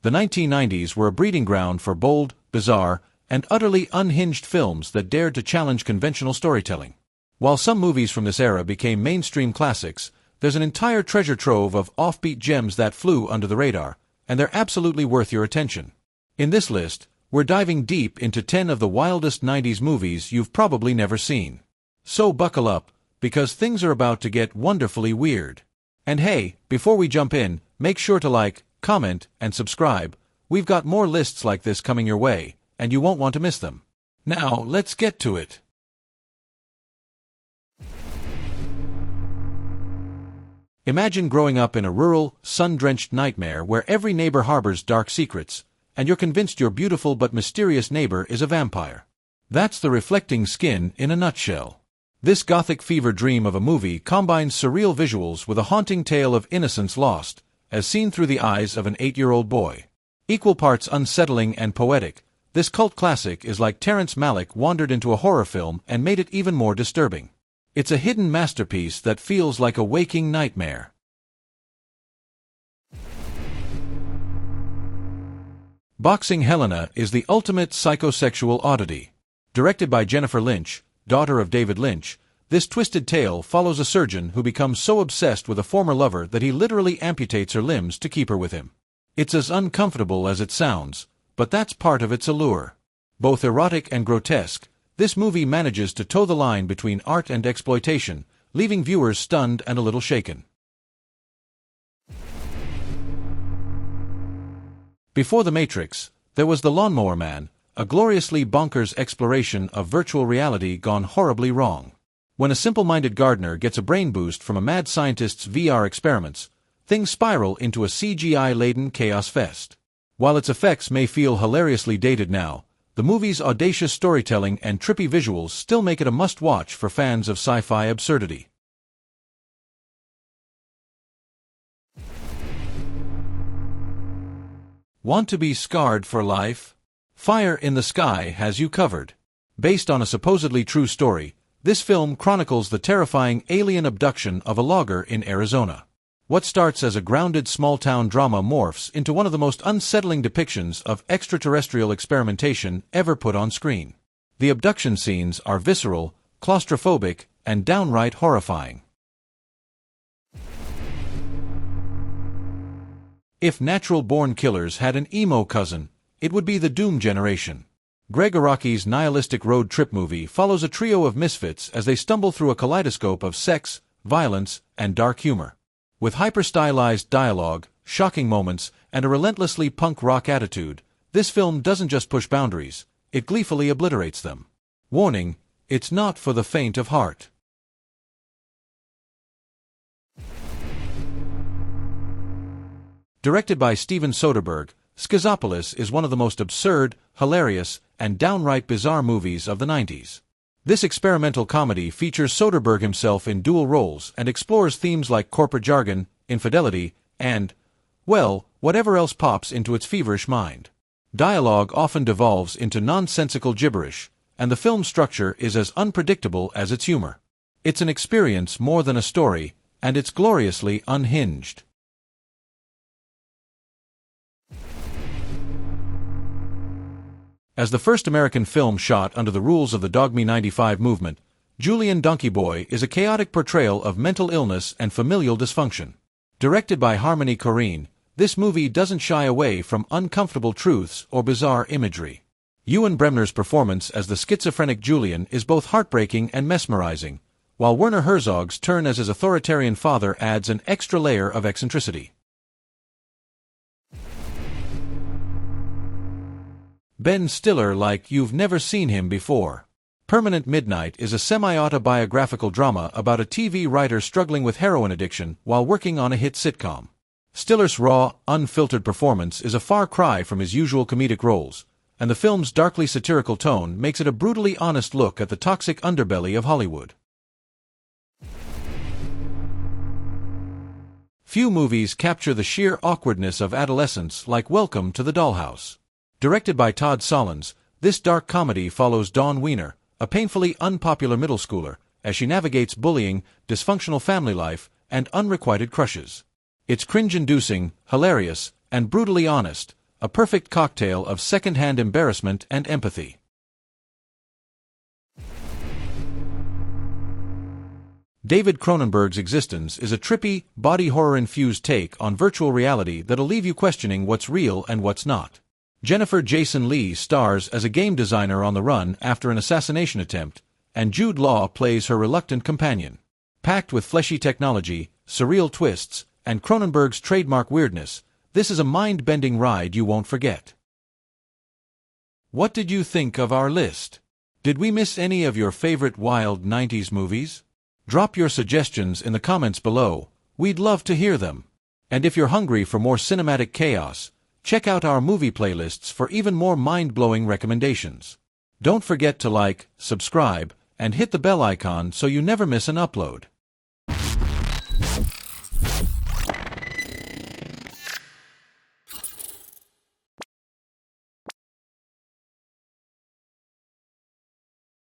The 1990s were a breeding ground for bold, bizarre, and utterly unhinged films that dared to challenge conventional storytelling. While some movies from this era became mainstream classics, there's an entire treasure trove of offbeat gems that flew under the radar, and they're absolutely worth your attention. In this list, we're diving deep into 10 of the wildest 90s movies you've probably never seen. So buckle up, because things are about to get wonderfully weird. And hey, before we jump in, make sure to like, comment, and subscribe. We've got more lists like this coming your way, and you won't want to miss them. Now, let's get to it. Imagine growing up in a rural, sun-drenched nightmare where every neighbor harbors dark secrets, and you're convinced your beautiful but mysterious neighbor is a vampire. That's The Reflecting Skin in a nutshell. This gothic fever dream of a movie combines surreal visuals with a haunting tale of innocence lost, as seen through the eyes of an 8-year-old boy. Equal parts unsettling and poetic, this cult classic is like Terrence Malick wandered into a horror film and made it even more disturbing. It's a hidden masterpiece that feels like a waking nightmare. Boxing Helena is the ultimate psychosexual oddity. Directed by Jennifer Lynch, daughter of David Lynch, this twisted tale follows a surgeon who becomes so obsessed with a former lover that he literally amputates her limbs to keep her with him. It's as uncomfortable as it sounds, but that's part of its allure. Both erotic and grotesque, this movie manages to toe the line between art and exploitation, leaving viewers stunned and a little shaken. Before The Matrix, there was The Lawnmower Man, a gloriously bonkers exploration of virtual reality gone horribly wrong. When a simple-minded gardener gets a brain boost from a mad scientist's VR experiments, things spiral into a CGI-laden chaos fest. While its effects may feel hilariously dated now, the movie's audacious storytelling and trippy visuals still make it a must-watch for fans of sci-fi absurdity. Want to be scarred for life? Fire in the Sky has you covered. Based on a supposedly true story, this film chronicles the terrifying alien abduction of a logger in Arizona. What starts as a grounded small-town drama morphs into one of the most unsettling depictions of extraterrestrial experimentation ever put on screen. The abduction scenes are visceral, claustrophobic, and downright horrifying. If natural-born killers had an emo cousin, it would be the Doom Generation. Greg Araki's nihilistic road trip movie follows a trio of misfits as they stumble through a kaleidoscope of sex, violence, and dark humor. With hyper-stylized dialogue, shocking moments, and a relentlessly punk rock attitude, this film doesn't just push boundaries, it gleefully obliterates them. Warning, it's not for the faint of heart. Directed by Steven Soderbergh, Schizopolis is one of the most absurd, hilarious, and downright bizarre movies of the 90s. This experimental comedy features Soderbergh himself in dual roles and explores themes like corporate jargon, infidelity, and, well, whatever else pops into its feverish mind. Dialogue often devolves into nonsensical gibberish, and the film's structure is as unpredictable as its humor. It's an experience more than a story, and it's gloriously unhinged. As the first American film shot under the rules of the Dog Me 95 movement, Julien Donkey-Boy is a chaotic portrayal of mental illness and familial dysfunction. Directed by Harmony Korine, this movie doesn't shy away from uncomfortable truths or bizarre imagery. Ewan Bremner's performance as the schizophrenic Julien is both heartbreaking and mesmerizing, while Werner Herzog's turn as his authoritarian father adds an extra layer of eccentricity. Ben Stiller like you've never seen him before. Permanent Midnight is a semi-autobiographical drama about a TV writer struggling with heroin addiction while working on a hit sitcom. Stiller's raw, unfiltered performance is a far cry from his usual comedic roles, and the film's darkly satirical tone makes it a brutally honest look at the toxic underbelly of Hollywood. Few movies capture the sheer awkwardness of adolescence like Welcome to the Dollhouse. Directed by Todd Solondz, this dark comedy follows Dawn Wiener, a painfully unpopular middle schooler, as she navigates bullying, dysfunctional family life, and unrequited crushes. It's cringe-inducing, hilarious, and brutally honest, a perfect cocktail of second-hand embarrassment and empathy. David Cronenberg's eXistenZ is a trippy, body horror-infused take on virtual reality that'll leave you questioning what's real and what's not. Jennifer Jason Leigh stars as a game designer on the run after an assassination attempt, and Jude Law plays her reluctant companion. Packed with fleshy technology, surreal twists, and Cronenberg's trademark weirdness, this is a mind-bending ride you won't forget. What did you think of our list? Did we miss any of your favorite wild 90s movies? Drop your suggestions in the comments below. We'd love to hear them. And if you're hungry for more cinematic chaos, check out our movie playlists for even more mind-blowing recommendations. Don't forget to like, subscribe, and hit the bell icon so you never miss an upload.